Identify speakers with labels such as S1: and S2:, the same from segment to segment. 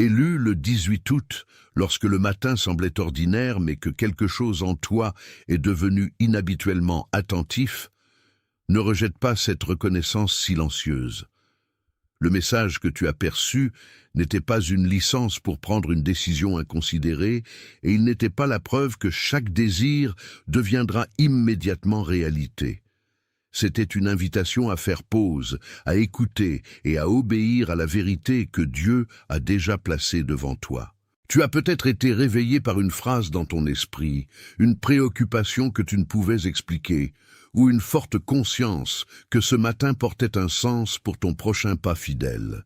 S1: Élu le 18 août, lorsque le matin semblait ordinaire mais que quelque chose en toi est devenu inhabituellement attentif, ne rejette pas cette reconnaissance silencieuse. Le message que tu as perçu n'était pas une licence pour prendre une décision inconsidérée, et il n'était pas la preuve que chaque désir deviendra immédiatement réalité. C'était une invitation à faire pause, à écouter et à obéir à la vérité que Dieu a déjà placée devant toi. Tu as peut-être été réveillé par une phrase dans ton esprit, une préoccupation que tu ne pouvais expliquer, ou une forte conscience que ce matin portait un sens pour ton prochain pas fidèle.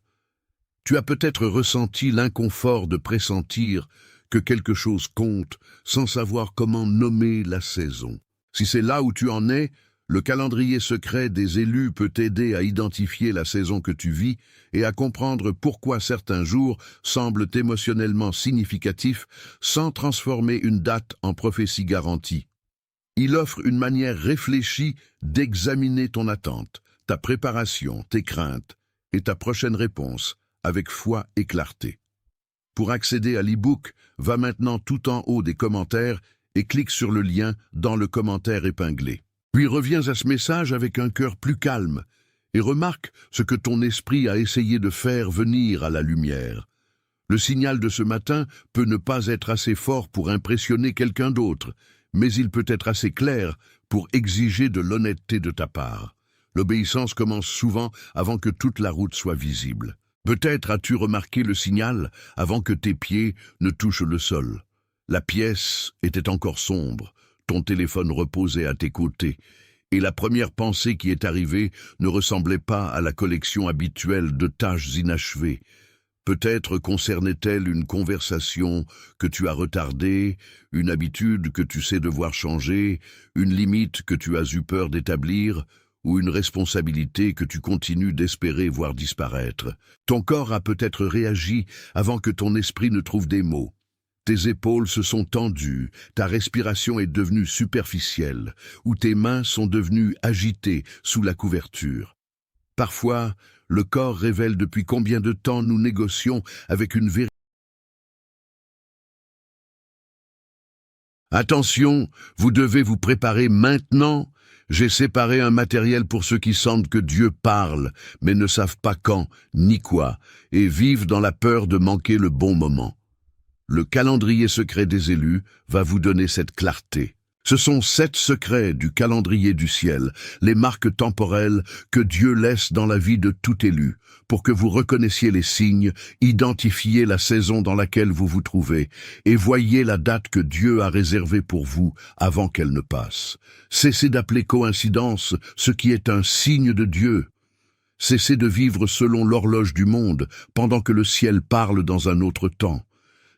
S1: Tu as peut-être ressenti l'inconfort de pressentir que quelque chose compte sans savoir comment nommer la saison. Si c'est là où tu en es, le calendrier secret des élus peut t'aider à identifier la saison que tu vis et à comprendre pourquoi certains jours semblent émotionnellement significatifs sans transformer une date en prophétie garantie. Il offre une manière réfléchie d'examiner ton attente, ta préparation, tes craintes et ta prochaine réponse avec foi et clarté. Pour accéder à l'e-book, va maintenant tout en haut des commentaires et clique sur le lien dans le commentaire épinglé. Puis reviens à ce message avec un cœur plus calme et remarque ce que ton esprit a essayé de faire venir à la lumière. Le signal de ce matin peut ne pas être assez fort pour impressionner quelqu'un d'autre, mais il peut être assez clair pour exiger de l'honnêteté de ta part. L'obéissance commence souvent avant que toute la route soit visible. Peut-être as-tu remarqué le signal avant que tes pieds ne touchent le sol. La pièce était encore sombre, ton téléphone reposait à tes côtés, et la première pensée qui est arrivée ne ressemblait pas à la collection habituelle de tâches inachevées. Peut-être concernait-elle une conversation que tu as retardée, une habitude que tu sais devoir changer, une limite que tu as eu peur d'établir, ou une responsabilité que tu continues d'espérer voir disparaître. Ton corps a peut-être réagi avant que ton esprit ne trouve des mots. Tes épaules se sont tendues, ta respiration est devenue superficielle, ou tes mains sont devenues agitées sous la couverture. Parfois, le corps révèle depuis combien de temps nous négocions avec une vérité. Attention, vous devez vous préparer maintenant. J'ai séparé un matériel pour ceux qui sentent que Dieu parle, mais ne savent pas quand ni quoi, et vivent dans la peur de manquer le bon moment. Le calendrier secret des élus va vous donner cette clarté. Ce sont 7 secrets du calendrier du ciel, les marques temporelles que Dieu laisse dans la vie de tout élu, pour que vous reconnaissiez les signes, identifiez la saison dans laquelle vous vous trouvez, et voyez la date que Dieu a réservée pour vous avant qu'elle ne passe. Cessez d'appeler coïncidence ce qui est un signe de Dieu. Cessez de vivre selon l'horloge du monde, pendant que le ciel parle dans un autre temps.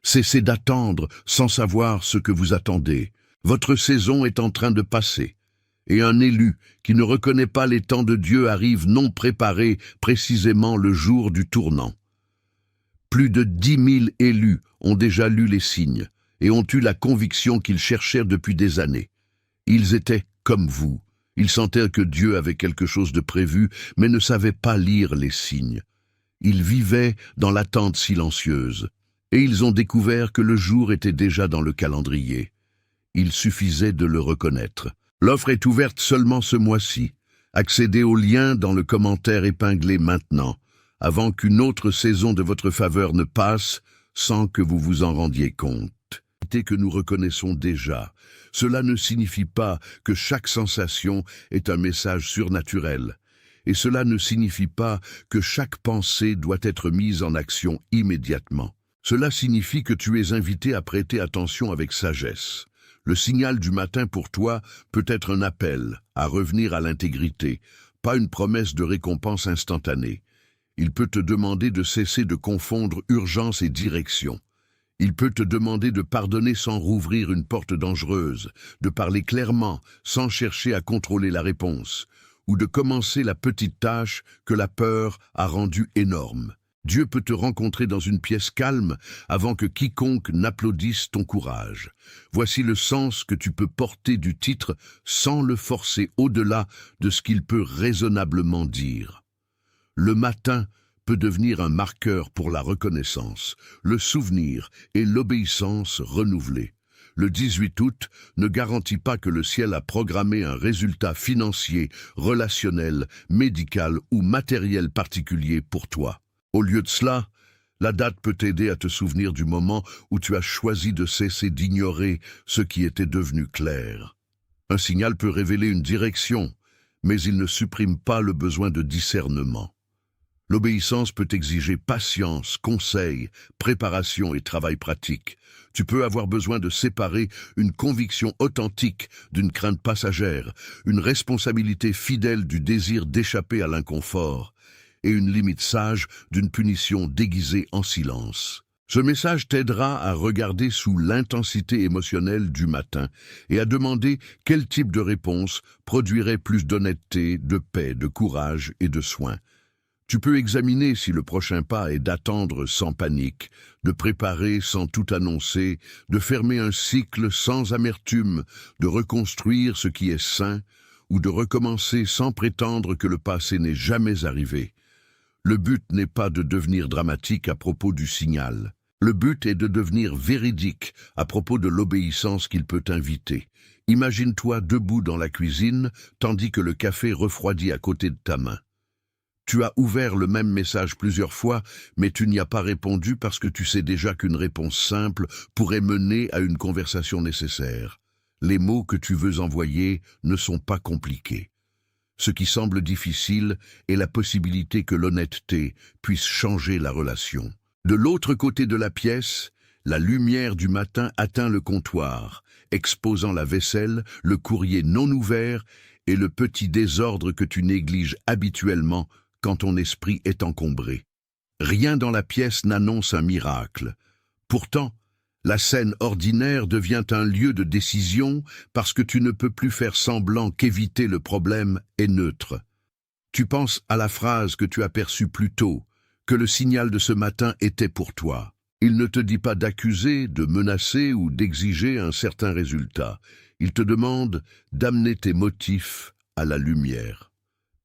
S1: Cessez d'attendre sans savoir ce que vous attendez. Votre saison est en train de passer, et un élu qui ne reconnaît pas les temps de Dieu arrive non préparé précisément le jour du tournant. Plus de 10 000 élus ont déjà lu les signes et ont eu la conviction qu'ils cherchèrent depuis des années. Ils étaient comme vous. Ils sentaient que Dieu avait quelque chose de prévu, mais ne savaient pas lire les signes. Ils vivaient dans l'attente silencieuse. Et ils ont découvert que le jour était déjà dans le calendrier. Il suffisait de le reconnaître. L'offre est ouverte seulement ce mois-ci. Accédez au lien dans le commentaire épinglé maintenant, avant qu'une autre saison de votre faveur ne passe sans que vous vous en rendiez compte. Que nous reconnaissons déjà. Cela ne signifie pas que chaque sensation est un message surnaturel. Et cela ne signifie pas que chaque pensée doit être mise en action immédiatement. Cela signifie que tu es invité à prêter attention avec sagesse. Le signal du matin pour toi peut être un appel à revenir à l'intégrité, pas une promesse de récompense instantanée. Il peut te demander de cesser de confondre urgence et direction. Il peut te demander de pardonner sans rouvrir une porte dangereuse, de parler clairement sans chercher à contrôler la réponse, ou de commencer la petite tâche que la peur a rendue énorme. Dieu peut te rencontrer dans une pièce calme avant que quiconque n'applaudisse ton courage. Voici le sens que tu peux porter du titre sans le forcer au-delà de ce qu'il peut raisonnablement dire. Le matin peut devenir un marqueur pour la reconnaissance, le souvenir et l'obéissance renouvelée. Le 18 août ne garantit pas que le ciel a programmé un résultat financier, relationnel, médical ou matériel particulier pour toi. Au lieu de cela, la date peut t'aider à te souvenir du moment où tu as choisi de cesser d'ignorer ce qui était devenu clair. Un signal peut révéler une direction, mais il ne supprime pas le besoin de discernement. L'obéissance peut exiger patience, conseil, préparation et travail pratique. Tu peux avoir besoin de séparer une conviction authentique d'une crainte passagère, une responsabilité fidèle du désir d'échapper à l'inconfort, et une limite sage d'une punition déguisée en silence. Ce message t'aidera à regarder sous l'intensité émotionnelle du matin et à demander quel type de réponse produirait plus d'honnêteté, de paix, de courage et de soin. Tu peux examiner si le prochain pas est d'attendre sans panique, de préparer sans tout annoncer, de fermer un cycle sans amertume, de reconstruire ce qui est sain ou de recommencer sans prétendre que le passé n'est jamais arrivé. Le but n'est pas de devenir dramatique à propos du signal. Le but est de devenir véridique à propos de l'obéissance qu'il peut inviter. Imagine-toi debout dans la cuisine, tandis que le café refroidit à côté de ta main. Tu as ouvert le même message plusieurs fois, mais tu n'y as pas répondu parce que tu sais déjà qu'une réponse simple pourrait mener à une conversation nécessaire. Les mots que tu veux envoyer ne sont pas compliqués. Ce qui semble difficile est la possibilité que l'honnêteté puisse changer la relation. De l'autre côté de la pièce, la lumière du matin atteint le comptoir, exposant la vaisselle, le courrier non ouvert et le petit désordre que tu négliges habituellement quand ton esprit est encombré. Rien dans la pièce n'annonce un miracle. Pourtant, la scène ordinaire devient un lieu de décision parce que tu ne peux plus faire semblant qu'éviter le problème est neutre. Tu penses à la phrase que tu as perçue plus tôt, que le signal de ce matin était pour toi. Il ne te dit pas d'accuser, de menacer ou d'exiger un certain résultat. Il te demande d'amener tes motifs à la lumière.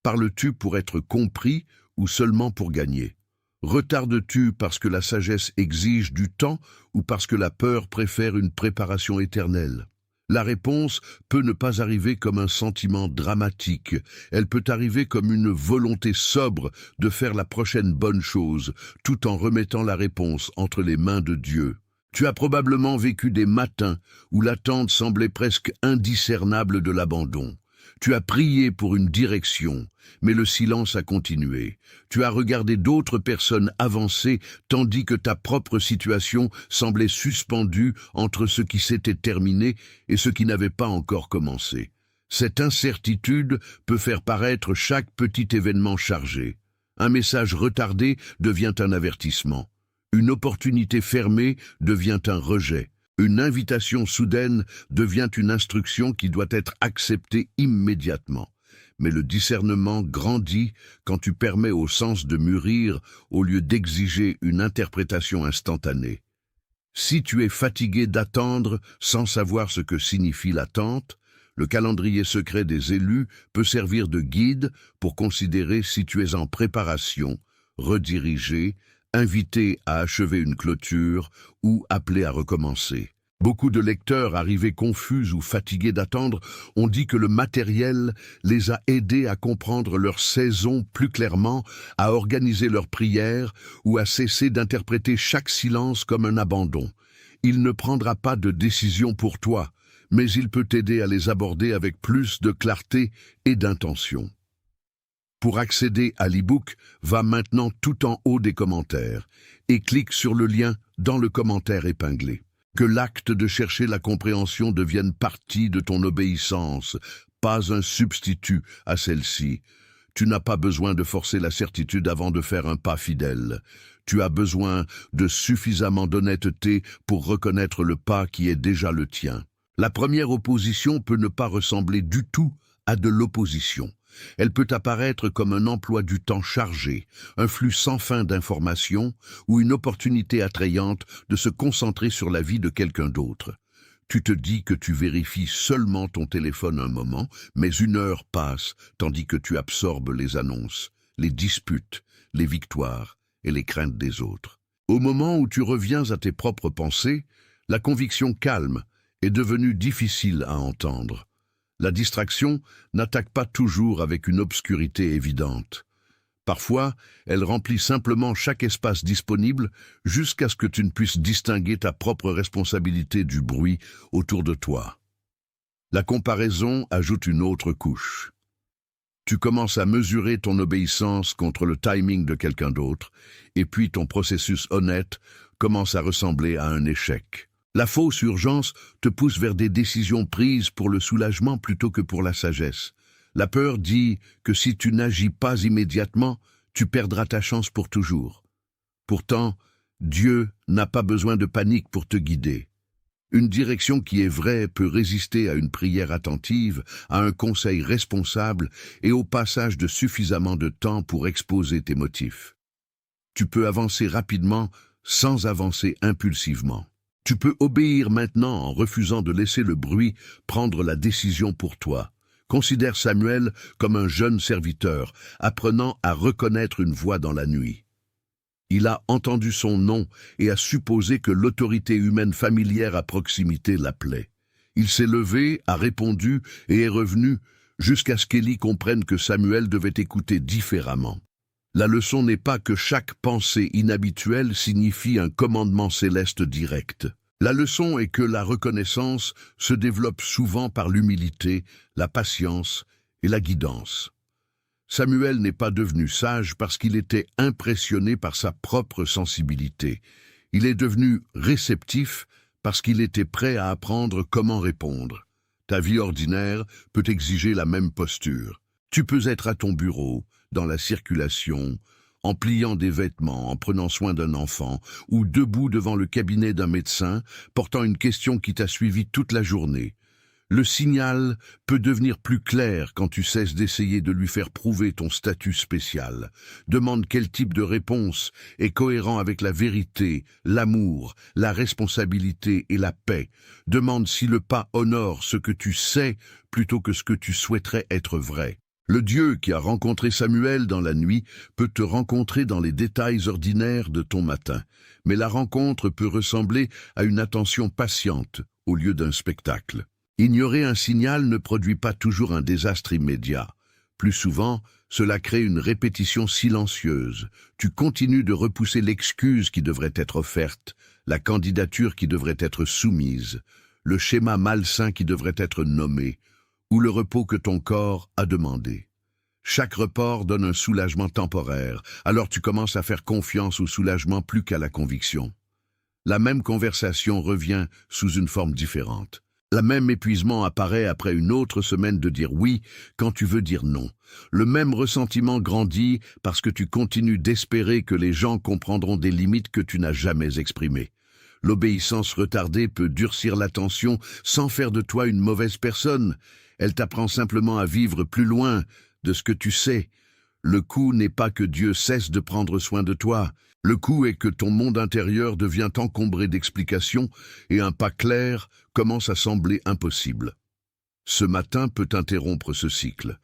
S1: Parles-tu pour être compris ou seulement pour gagner? Retardes-tu parce que la sagesse exige du temps ou parce que la peur préfère une préparation éternelle? La réponse peut ne pas arriver comme un sentiment dramatique. Elle peut arriver comme une volonté sobre de faire la prochaine bonne chose, tout en remettant la réponse entre les mains de Dieu. Tu as probablement vécu des matins où l'attente semblait presque indiscernable de l'abandon. Tu as prié pour une direction, mais le silence a continué. Tu as regardé d'autres personnes avancer, tandis que ta propre situation semblait suspendue entre ce qui s'était terminé et ce qui n'avait pas encore commencé. Cette incertitude peut faire paraître chaque petit événement chargé. Un message retardé devient un avertissement. Une opportunité fermée devient un rejet. Une invitation soudaine devient une instruction qui doit être acceptée immédiatement. Mais le discernement grandit quand tu permets au sens de mûrir au lieu d'exiger une interprétation instantanée. Si tu es fatigué d'attendre sans savoir ce que signifie l'attente, le calendrier secret des élus peut servir de guide pour considérer si tu es en préparation, redirigé, invité à achever une clôture ou appelé à recommencer. Beaucoup de lecteurs arrivés confus ou fatigués d'attendre ont dit que le matériel les a aidés à comprendre leur saison plus clairement, à organiser leurs prières ou à cesser d'interpréter chaque silence comme un abandon. Il ne prendra pas de décision pour toi, mais il peut t'aider à les aborder avec plus de clarté et d'intention. Pour accéder à l'e-book, va maintenant tout en haut des commentaires et clique sur le lien dans le commentaire épinglé. Que l'acte de chercher la compréhension devienne partie de ton obéissance, pas un substitut à celle-ci. Tu n'as pas besoin de forcer la certitude avant de faire un pas fidèle. Tu as besoin de suffisamment d'honnêteté pour reconnaître le pas qui est déjà le tien. La première opposition peut ne pas ressembler du tout à de l'opposition. Elle peut apparaître comme un emploi du temps chargé, un flux sans fin d'informations ou une opportunité attrayante de se concentrer sur la vie de quelqu'un d'autre. Tu te dis que tu vérifies seulement ton téléphone un moment, mais une heure passe tandis que tu absorbes les annonces, les disputes, les victoires et les craintes des autres. Au moment où tu reviens à tes propres pensées, la conviction calme est devenue difficile à entendre. La distraction n'attaque pas toujours avec une obscurité évidente. Parfois, elle remplit simplement chaque espace disponible jusqu'à ce que tu ne puisses distinguer ta propre responsabilité du bruit autour de toi. La comparaison ajoute une autre couche. Tu commences à mesurer ton obéissance contre le timing de quelqu'un d'autre, et puis ton processus honnête commence à ressembler à un échec. La fausse urgence te pousse vers des décisions prises pour le soulagement plutôt que pour la sagesse. La peur dit que si tu n'agis pas immédiatement, tu perdras ta chance pour toujours. Pourtant, Dieu n'a pas besoin de panique pour te guider. Une direction qui est vraie peut résister à une prière attentive, à un conseil responsable et au passage de suffisamment de temps pour exposer tes motifs. Tu peux avancer rapidement sans avancer impulsivement. Tu peux obéir maintenant en refusant de laisser le bruit prendre la décision pour toi. Considère Samuel comme un jeune serviteur, apprenant à reconnaître une voix dans la nuit. Il a entendu son nom et a supposé que l'autorité humaine familière à proximité l'appelait. Il s'est levé, a répondu et est revenu jusqu'à ce qu'Élie comprenne que Samuel devait écouter différemment. La leçon n'est pas que chaque pensée inhabituelle signifie un commandement céleste direct. La leçon est que la reconnaissance se développe souvent par l'humilité, la patience et la guidance. Samuel n'est pas devenu sage parce qu'il était impressionné par sa propre sensibilité. Il est devenu réceptif parce qu'il était prêt à apprendre comment répondre. Ta vie ordinaire peut exiger la même posture. Tu peux être à ton bureau, dans la circulation, en pliant des vêtements, en prenant soin d'un enfant, ou debout devant le cabinet d'un médecin, portant une question qui t'a suivi toute la journée. Le signal peut devenir plus clair quand tu cesses d'essayer de lui faire prouver ton statut spécial. Demande quel type de réponse est cohérent avec la vérité, l'amour, la responsabilité et la paix. Demande si le pas honore ce que tu sais plutôt que ce que tu souhaiterais être vrai. Le Dieu qui a rencontré Samuel dans la nuit peut te rencontrer dans les détails ordinaires de ton matin. Mais la rencontre peut ressembler à une attention patiente au lieu d'un spectacle. Ignorer un signal ne produit pas toujours un désastre immédiat. Plus souvent, cela crée une répétition silencieuse. Tu continues de repousser l'excuse qui devrait être offerte, la candidature qui devrait être soumise, le schéma malsain qui devrait être nommé, ou le repos que ton corps a demandé. Chaque report donne un soulagement temporaire, alors tu commences à faire confiance au soulagement plus qu'à la conviction. La même conversation revient sous une forme différente. Le même épuisement apparaît après une autre semaine de dire oui quand tu veux dire non. Le même ressentiment grandit parce que tu continues d'espérer que les gens comprendront des limites que tu n'as jamais exprimées. L'obéissance retardée peut durcir l'attention sans faire de toi une mauvaise personne. Elle t'apprend simplement à vivre plus loin de ce que tu sais. Le coup n'est pas que Dieu cesse de prendre soin de toi. Le coup est que ton monde intérieur devient encombré d'explications et un pas clair commence à sembler impossible. Ce matin peut interrompre ce cycle.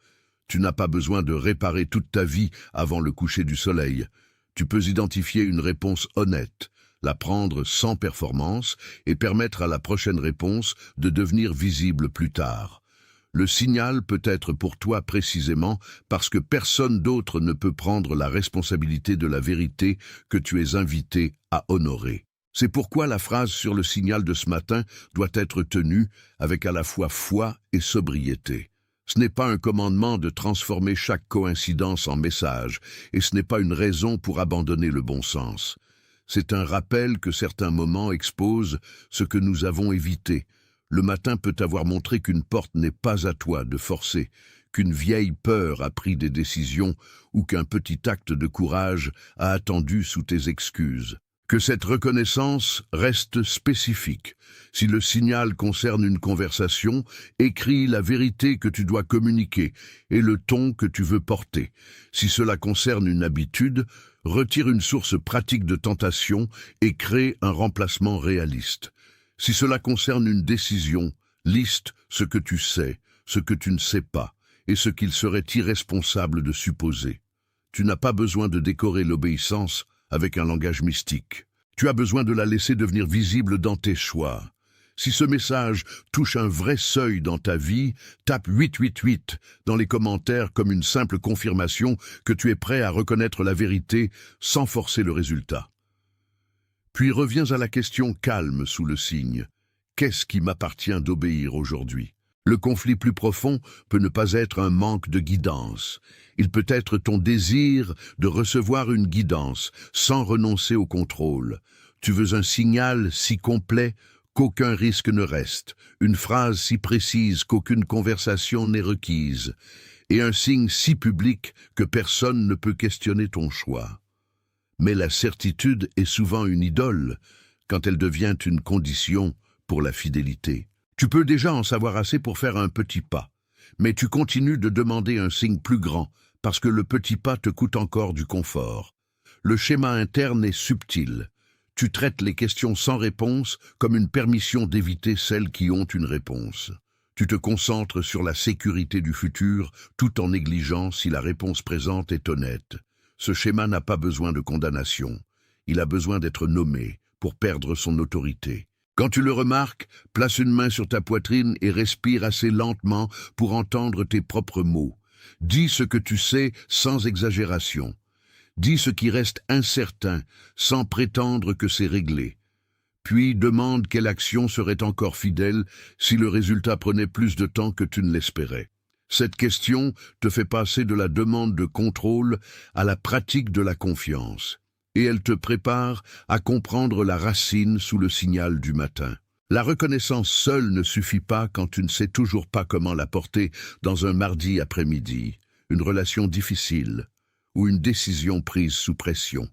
S1: Tu n'as pas besoin de réparer toute ta vie avant le coucher du soleil. Tu peux identifier une réponse honnête, la prendre sans performance et permettre à la prochaine réponse de devenir visible plus tard. Le signal peut être pour toi précisément parce que personne d'autre ne peut prendre la responsabilité de la vérité que tu es invité à honorer. C'est pourquoi la phrase sur le signal de ce matin doit être tenue avec à la fois foi et sobriété. Ce n'est pas un commandement de transformer chaque coïncidence en message, et ce n'est pas une raison pour abandonner le bon sens. C'est un rappel que certains moments exposent ce que nous avons évité. Le matin peut t'avoir montré qu'une porte n'est pas à toi de forcer, qu'une vieille peur a pris des décisions ou qu'un petit acte de courage a attendu sous tes excuses. Que cette reconnaissance reste spécifique. Si le signal concerne une conversation, écris la vérité que tu dois communiquer et le ton que tu veux porter. Si cela concerne une habitude, retire une source pratique de tentation et crée un remplacement réaliste. Si cela concerne une décision, liste ce que tu sais, ce que tu ne sais pas, et ce qu'il serait irresponsable de supposer. Tu n'as pas besoin de décorer l'obéissance avec un langage mystique. Tu as besoin de la laisser devenir visible dans tes choix. Si ce message touche un vrai seuil dans ta vie, tape 888 dans les commentaires comme une simple confirmation que tu es prêt à reconnaître la vérité sans forcer le résultat. Puis reviens à la question calme sous le signe. Qu'est-ce qui m'appartient d'obéir aujourd'hui? Le conflit plus profond peut ne pas être un manque de guidance. Il peut être ton désir de recevoir une guidance sans renoncer au contrôle. Tu veux un signal si complet qu'aucun risque ne reste, une phrase si précise qu'aucune conversation n'est requise, et un signe si public que personne ne peut questionner ton choix. Mais la certitude est souvent une idole quand elle devient une condition pour la fidélité. Tu peux déjà en savoir assez pour faire un petit pas, mais tu continues de demander un signe plus grand parce que le petit pas te coûte encore du confort. Le schéma interne est subtil. Tu traites les questions sans réponse comme une permission d'éviter celles qui ont une réponse. Tu te concentres sur la sécurité du futur tout en négligeant si la réponse présente est honnête. Ce schéma n'a pas besoin de condamnation. Il a besoin d'être nommé pour perdre son autorité. Quand tu le remarques, place une main sur ta poitrine et respire assez lentement pour entendre tes propres mots. Dis ce que tu sais sans exagération. Dis ce qui reste incertain sans prétendre que c'est réglé. Puis demande quelle action serait encore fidèle si le résultat prenait plus de temps que tu ne l'espérais. Cette question te fait passer de la demande de contrôle à la pratique de la confiance. Et elle te prépare à comprendre la racine sous le signal du matin. La reconnaissance seule ne suffit pas quand tu ne sais toujours pas comment la porter dans un mardi après-midi, une relation difficile ou une décision prise sous pression.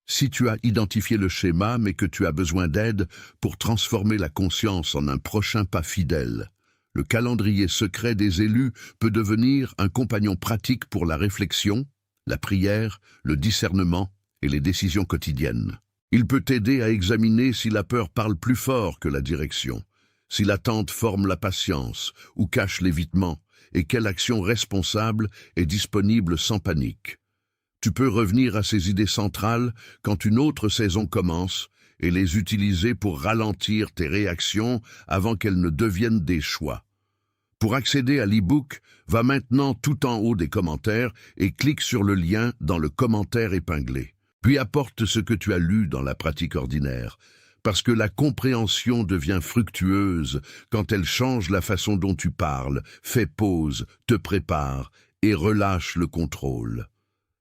S1: Si tu as identifié le schéma mais que tu as besoin d'aide pour transformer la conscience en un prochain pas fidèle, le calendrier secret des élus peut devenir un compagnon pratique pour la réflexion, la prière, le discernement et les décisions quotidiennes. Il peut t'aider à examiner si la peur parle plus fort que la direction, si l'attente forme la patience ou cache l'évitement, et quelle action responsable est disponible sans panique. Tu peux revenir à ces idées centrales quand une autre saison commence et les utiliser pour ralentir tes réactions avant qu'elles ne deviennent des choix. Pour accéder à l'e-book, va maintenant tout en haut des commentaires et clique sur le lien dans le commentaire épinglé. Puis apporte ce que tu as lu dans la pratique ordinaire, parce que la compréhension devient fructueuse quand elle change la façon dont tu parles, fais pause, te prépare et relâche le contrôle.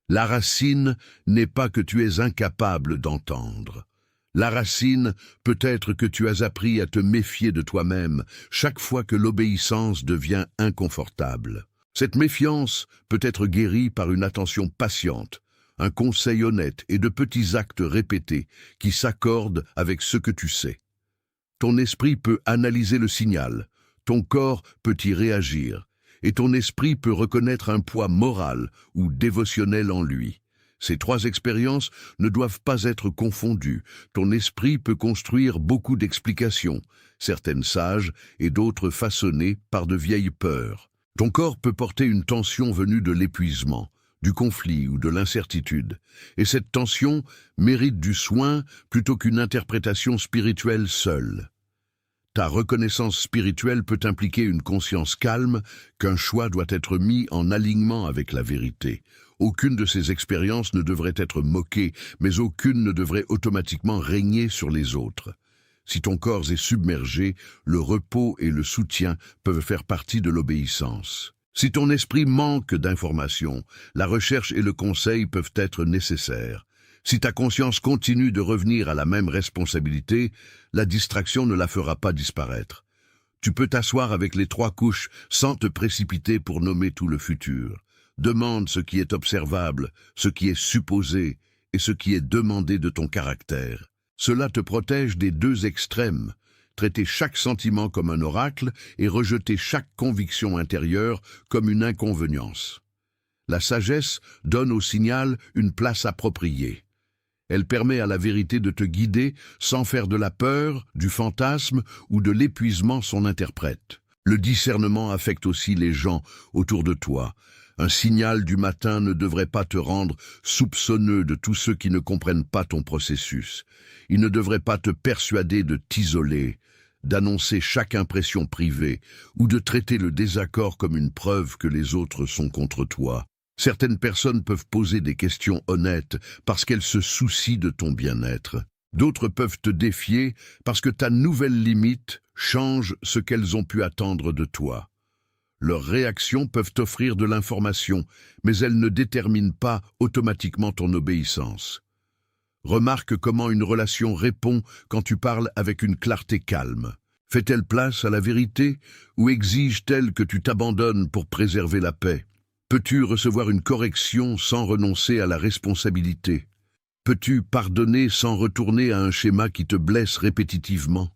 S1: La racine n'est pas que tu es incapable d'entendre. La racine peut être que tu as appris à te méfier de toi-même chaque fois que l'obéissance devient inconfortable. Cette méfiance peut être guérie par une attention patiente, un conseil honnête et de petits actes répétés qui s'accordent avec ce que tu sais. Ton esprit peut analyser le signal, ton corps peut y réagir, et ton esprit peut reconnaître un poids moral ou dévotionnel en lui. Ces trois expériences ne doivent pas être confondues. Ton esprit peut construire beaucoup d'explications, certaines sages et d'autres façonnées par de vieilles peurs. Ton corps peut porter une tension venue de l'épuisement, du conflit ou de l'incertitude, et cette tension mérite du soin plutôt qu'une interprétation spirituelle seule. Ta reconnaissance spirituelle peut impliquer une conscience calme qu'un choix doit être mis en alignement avec la vérité. Aucune de ces expériences ne devrait être moquée, mais aucune ne devrait automatiquement régner sur les autres. Si ton corps est submergé, le repos et le soutien peuvent faire partie de l'obéissance. Si ton esprit manque d'informations, la recherche et le conseil peuvent être nécessaires. Si ta conscience continue de revenir à la même responsabilité, la distraction ne la fera pas disparaître. Tu peux t'asseoir avec les trois couches sans te précipiter pour nommer tout le futur. Demande ce qui est observable, ce qui est supposé et ce qui est demandé de ton caractère. Cela te protège des deux extrêmes, traiter chaque sentiment comme un oracle et rejeter chaque conviction intérieure comme une inconvénience. La sagesse donne au signal une place appropriée. Elle permet à la vérité de te guider sans faire de la peur, du fantasme ou de l'épuisement son interprète. Le discernement affecte aussi les gens autour de toi. Un signal du matin ne devrait pas te rendre soupçonneux de tous ceux qui ne comprennent pas ton processus. Il ne devrait pas te persuader de t'isoler, d'annoncer chaque impression privée ou de traiter le désaccord comme une preuve que les autres sont contre toi. Certaines personnes peuvent poser des questions honnêtes parce qu'elles se soucient de ton bien-être. D'autres peuvent te défier parce que ta nouvelle limite change ce qu'elles ont pu attendre de toi. Leurs réactions peuvent t'offrir de l'information, mais elles ne déterminent pas automatiquement ton obéissance. Remarque comment une relation répond quand tu parles avec une clarté calme. Fait-elle place à la vérité ou exige-t-elle que tu t'abandonnes pour préserver la paix? Peux-tu recevoir une correction sans renoncer à la responsabilité? Peux-tu pardonner sans retourner à un schéma qui te blesse répétitivement?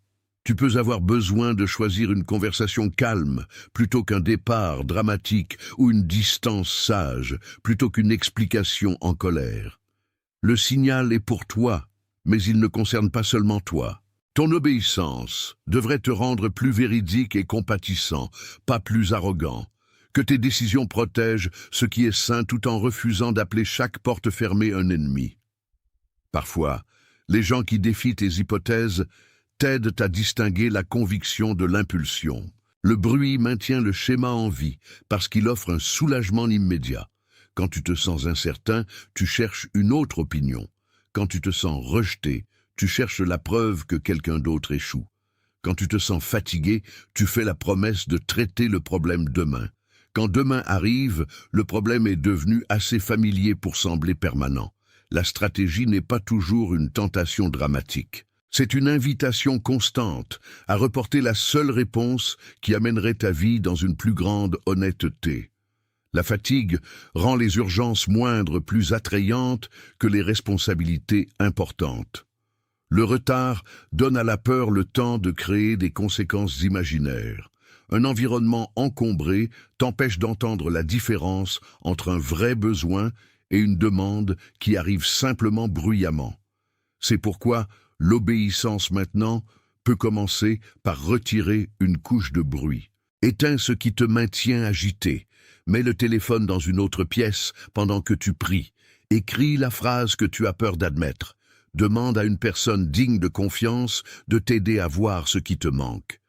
S1: Tu peux avoir besoin de choisir une conversation calme plutôt qu'un départ dramatique ou une distance sage plutôt qu'une explication en colère. Le signal est pour toi, mais il ne concerne pas seulement toi. Ton obéissance devrait te rendre plus véridique et compatissant, pas plus arrogant. Que tes décisions protègent ce qui est sain tout en refusant d'appeler chaque porte fermée un ennemi. Parfois, les gens qui défient tes hypothèses t'aident à distinguer la conviction de l'impulsion. Le bruit maintient le schéma en vie parce qu'il offre un soulagement immédiat. Quand tu te sens incertain, tu cherches une autre opinion. Quand tu te sens rejeté, tu cherches la preuve que quelqu'un d'autre échoue. Quand tu te sens fatigué, tu fais la promesse de traiter le problème demain. Quand demain arrive, le problème est devenu assez familier pour sembler permanent. La stratégie n'est pas toujours une tentation dramatique. C'est une invitation constante à reporter la seule réponse qui amènerait ta vie dans une plus grande honnêteté. La fatigue rend les urgences moindres plus attrayantes que les responsabilités importantes. Le retard donne à la peur le temps de créer des conséquences imaginaires. Un environnement encombré t'empêche d'entendre la différence entre un vrai besoin et une demande qui arrive simplement bruyamment. C'est pourquoi l'obéissance maintenant peut commencer par retirer une couche de bruit. Éteins ce qui te maintient agité. Mets le téléphone dans une autre pièce pendant que tu pries. Écris la phrase que tu as peur d'admettre. Demande à une personne digne de confiance de t'aider à voir ce qui te manque.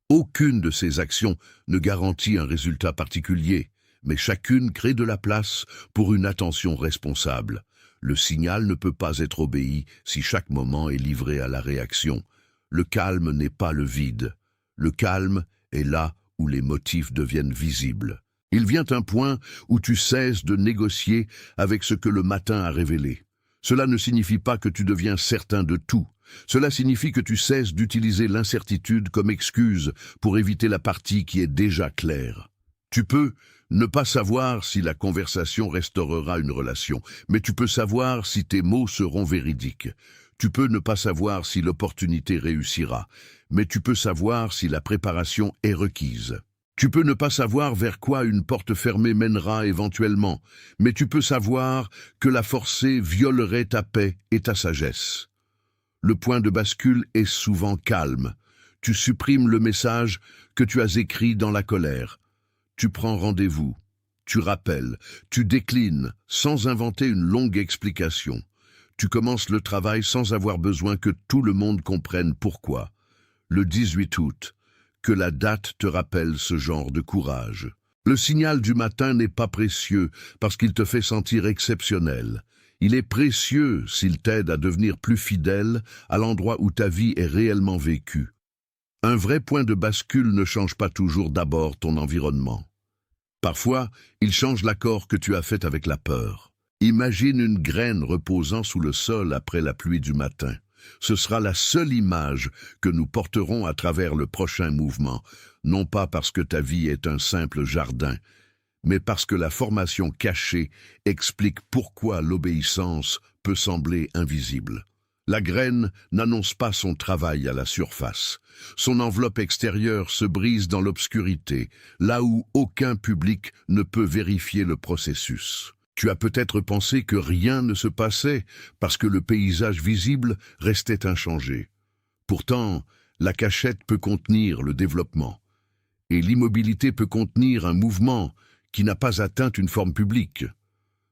S1: Aucune de ces actions ne garantit un résultat particulier, mais chacune crée de la place pour une attention responsable. Le signal ne peut pas être obéi si chaque moment est livré à la réaction. Le calme n'est pas le vide. Le calme est là où les motifs deviennent visibles. Il vient un point où tu cesses de négocier avec ce que le matin a révélé. Cela ne signifie pas que tu deviens certain de tout. Cela signifie que tu cesses d'utiliser l'incertitude comme excuse pour éviter la partie qui est déjà claire. Tu peux ne pas savoir si la conversation restaurera une relation, mais tu peux savoir si tes mots seront véridiques. Tu peux ne pas savoir si l'opportunité réussira, mais tu peux savoir si la préparation est requise. Tu peux ne pas savoir vers quoi une porte fermée mènera éventuellement, mais tu peux savoir que la forcer violerait ta paix et ta sagesse. Le point de bascule est souvent calme. Tu supprimes le message que tu as écrit dans la colère. Tu prends rendez-vous, tu rappelles, tu déclines sans inventer une longue explication. Tu commences le travail sans avoir besoin que tout le monde comprenne pourquoi. Le 18 août, que la date te rappelle ce genre de courage. Le signal du matin n'est pas précieux parce qu'il te fait sentir exceptionnel. Il est précieux s'il t'aide à devenir plus fidèle à l'endroit où ta vie est réellement vécue. Un vrai point de bascule ne change pas toujours d'abord ton environnement. Parfois, il change l'accord que tu as fait avec la peur. Imagine une graine reposant sous le sol après la pluie du matin. Ce sera la seule image que nous porterons à travers le prochain mouvement, non pas parce que ta vie est un simple jardin, mais parce que la formation cachée explique pourquoi l'obéissance peut sembler invisible. La graine n'annonce pas son travail à la surface. Son enveloppe extérieure se brise dans l'obscurité, là où aucun public ne peut vérifier le processus. Tu as peut-être pensé que rien ne se passait parce que le paysage visible restait inchangé. Pourtant, la cachette peut contenir le développement. Et l'immobilité peut contenir un mouvement qui n'a pas atteint une forme publique.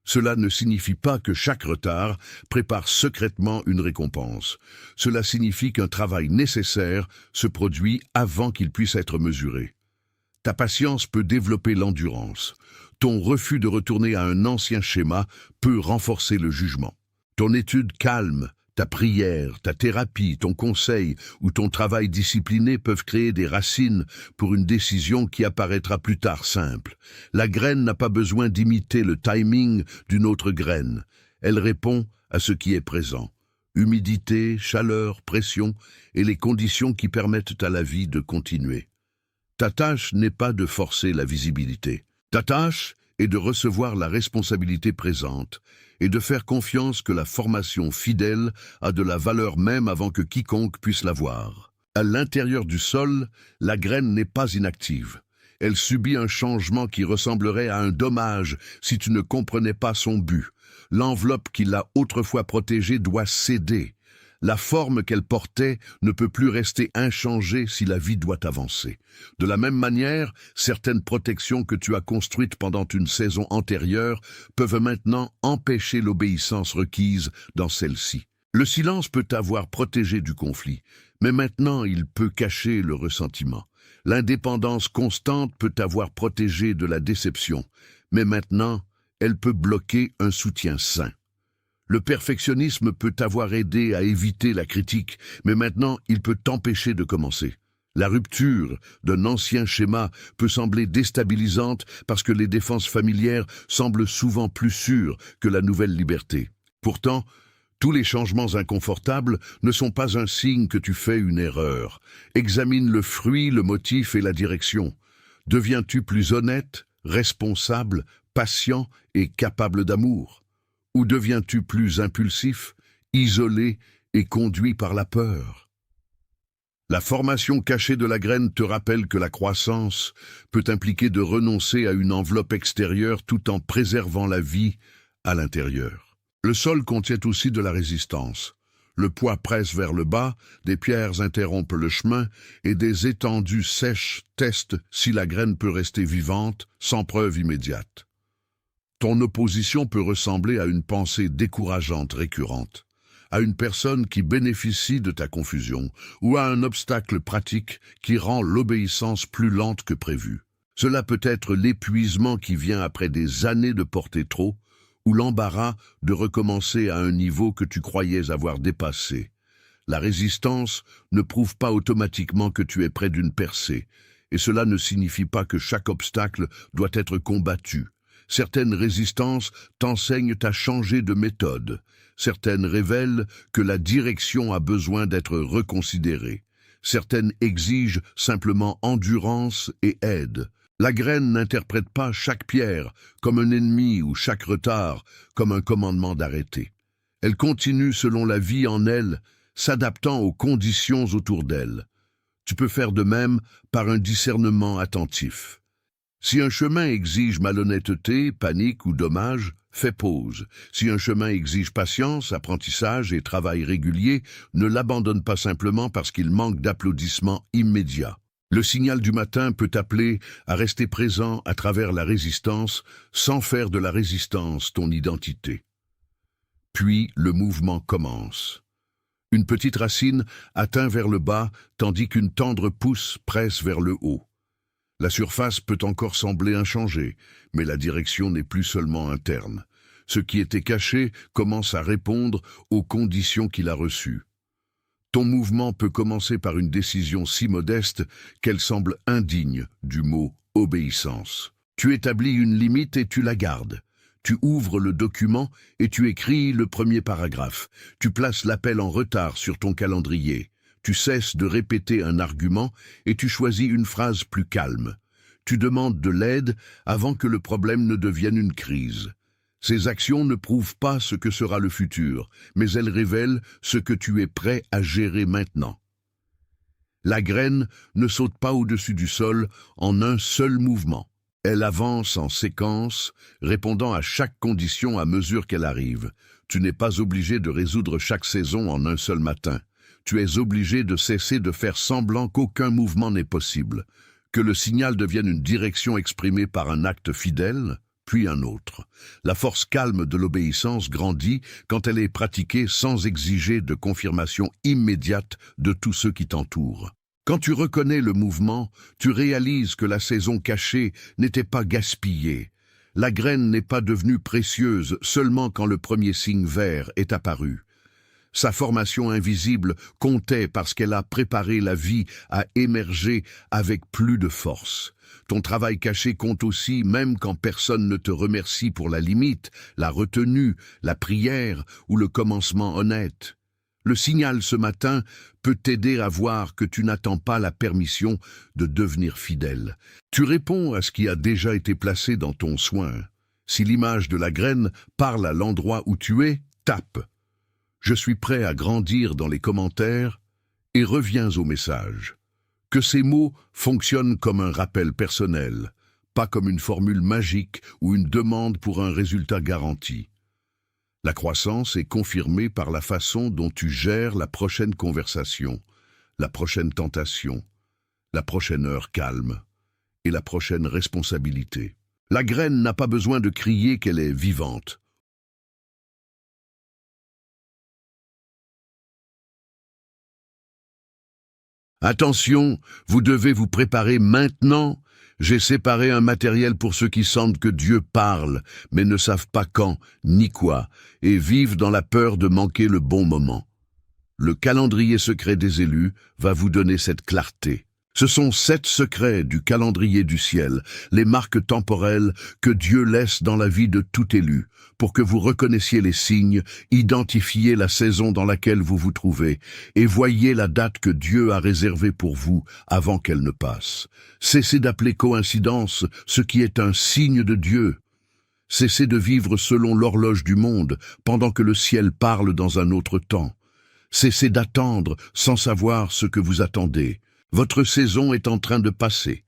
S1: Cela ne signifie pas que chaque retard prépare secrètement une récompense. Cela signifie qu'un travail nécessaire se produit avant qu'il puisse être mesuré. Ta patience peut développer l'endurance. Ton refus de retourner à un ancien schéma peut renforcer le jugement. Ton étude calme, ta prière, ta thérapie, ton conseil ou ton travail discipliné peuvent créer des racines pour une décision qui apparaîtra plus tard simple. La graine n'a pas besoin d'imiter le timing d'une autre graine. Elle répond à ce qui est présent. Humidité, chaleur, pression et les conditions qui permettent à la vie de continuer. Ta tâche n'est pas de forcer la visibilité. Ta tâche est de recevoir la responsabilité présente et de faire confiance que la formation fidèle a de la valeur même avant que quiconque puisse la voir. À l'intérieur du sol, la graine n'est pas inactive. Elle subit un changement qui ressemblerait à un dommage si tu ne comprenais pas son but. L'enveloppe qui l'a autrefois protégée doit céder. La forme qu'elle portait ne peut plus rester inchangée si la vie doit avancer. De la même manière, certaines protections que tu as construites pendant une saison antérieure peuvent maintenant empêcher l'obéissance requise dans celle-ci. Le silence peut t'avoir protégé du conflit, mais maintenant il peut cacher le ressentiment. L'indépendance constante peut t'avoir protégé de la déception, mais maintenant elle peut bloquer un soutien sain. Le perfectionnisme peut t'avoir aidé à éviter la critique, mais maintenant il peut t'empêcher de commencer. La rupture d'un ancien schéma peut sembler déstabilisante parce que les défenses familières semblent souvent plus sûres que la nouvelle liberté. Pourtant, tous les changements inconfortables ne sont pas un signe que tu fais une erreur. Examine le fruit, le motif et la direction. Deviens-tu plus honnête, responsable, patient et capable d'amour ? Ou deviens-tu plus impulsif, isolé et conduit par la peur? La formation cachée de la graine te rappelle que la croissance peut impliquer de renoncer à une enveloppe extérieure tout en préservant la vie à l'intérieur. Le sol contient aussi de la résistance. Le poids presse vers le bas, des pierres interrompent le chemin et des étendues sèches testent si la graine peut rester vivante sans preuve immédiate. Ton opposition peut ressembler à une pensée décourageante récurrente, à une personne qui bénéficie de ta confusion ou à un obstacle pratique qui rend l'obéissance plus lente que prévu. Cela peut être l'épuisement qui vient après des années de porter trop ou l'embarras de recommencer à un niveau que tu croyais avoir dépassé. La résistance ne prouve pas automatiquement que tu es près d'une percée, et cela ne signifie pas que chaque obstacle doit être combattu. Certaines résistances t'enseignent à changer de méthode. Certaines révèlent que la direction a besoin d'être reconsidérée. Certaines exigent simplement endurance et aide. La graine n'interprète pas chaque pierre comme un ennemi ou chaque retard comme un commandement d'arrêter. Elle continue selon la vie en elle, s'adaptant aux conditions autour d'elle. Tu peux faire de même par un discernement attentif. Si un chemin exige malhonnêteté, panique ou dommage, fais pause. Si un chemin exige patience, apprentissage et travail régulier, ne l'abandonne pas simplement parce qu'il manque d'applaudissements immédiats. Le signal du matin peut t'appeler à rester présent à travers la résistance sans faire de la résistance ton identité. Puis le mouvement commence. Une petite racine atteint vers le bas tandis qu'une tendre pousse presse vers le haut. La surface peut encore sembler inchangée, mais la direction n'est plus seulement interne. Ce qui était caché commence à répondre aux conditions qu'il a reçues. Ton mouvement peut commencer par une décision si modeste qu'elle semble indigne du mot « obéissance ». Tu établis une limite et tu la gardes. Tu ouvres le document et tu écris le premier paragraphe. Tu places l'appel en retard sur ton calendrier. Tu cesses de répéter un argument et tu choisis une phrase plus calme. Tu demandes de l'aide avant que le problème ne devienne une crise. Ces actions ne prouvent pas ce que sera le futur, mais elles révèlent ce que tu es prêt à gérer maintenant. La graine ne saute pas au-dessus du sol en un seul mouvement. Elle avance en séquence, répondant à chaque condition à mesure qu'elle arrive. Tu n'es pas obligé de résoudre chaque saison en un seul matin. Tu es obligé de cesser de faire semblant qu'aucun mouvement n'est possible. que le signal devienne une direction exprimée par un acte fidèle, puis un autre. La force calme de l'obéissance grandit quand elle est pratiquée sans exiger de confirmation immédiate de tous ceux qui t'entourent. Quand tu reconnais le mouvement, tu réalises que la saison cachée n'était pas gaspillée. La graine n'est pas devenue précieuse seulement quand le premier signe vert est apparu. Sa formation invisible comptait parce qu'elle a préparé la vie à émerger avec plus de force. Ton travail caché compte aussi même quand personne ne te remercie pour la limite, la retenue, la prière ou le commencement honnête. Le signal ce matin peut t'aider à voir que tu n'attends pas la permission de devenir fidèle. Tu réponds à ce qui a déjà été placé dans ton soin. Si l'image de la graine parle à l'endroit où tu es, tape. Je suis prêt à grandir dans les commentaires et reviens au message. Que ces mots fonctionnent comme un rappel personnel, pas comme une formule magique ou une demande pour un résultat garanti. La croissance est confirmée par la façon dont tu gères la prochaine conversation, la prochaine tentation, la prochaine heure calme et la prochaine responsabilité. La graine n'a pas besoin de crier qu'elle est vivante. Attention, vous devez vous préparer maintenant. J'ai séparé un matériel pour ceux qui sentent que Dieu parle, mais ne savent pas quand, ni quoi, et vivent dans la peur de manquer le bon moment. Le calendrier secret des élus va vous donner cette clarté. Ce sont 7 secrets du calendrier du ciel, les marques temporelles que Dieu laisse dans la vie de tout élu, pour que vous reconnaissiez les signes, identifiez la saison dans laquelle vous vous trouvez, et voyez la date que Dieu a réservée pour vous avant qu'elle ne passe. Cessez d'appeler coïncidence ce qui est un signe de Dieu. Cessez de vivre selon l'horloge du monde, pendant que le ciel parle dans un autre temps. Cessez d'attendre sans savoir ce que vous attendez. Votre saison est en train de passer,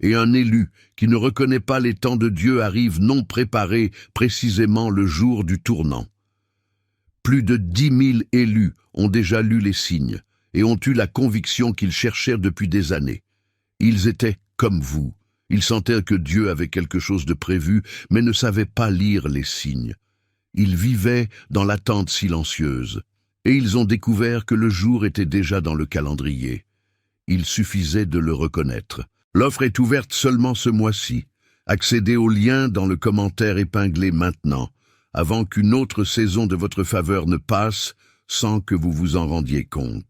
S1: et un élu qui ne reconnaît pas les temps de Dieu arrive non préparé précisément le jour du tournant. Plus de 10 000 élus ont déjà lu les signes et ont eu la conviction qu'ils cherchèrent depuis des années. Ils étaient comme vous. Ils sentaient que Dieu avait quelque chose de prévu, mais ne savaient pas lire les signes. Ils vivaient dans l'attente silencieuse, et ils ont découvert que le jour était déjà dans le calendrier. Il suffisait de le reconnaître. L'offre est ouverte seulement ce mois-ci. Accédez au lien dans le commentaire épinglé maintenant, avant qu'une autre saison de votre faveur ne passe sans que vous vous en rendiez compte.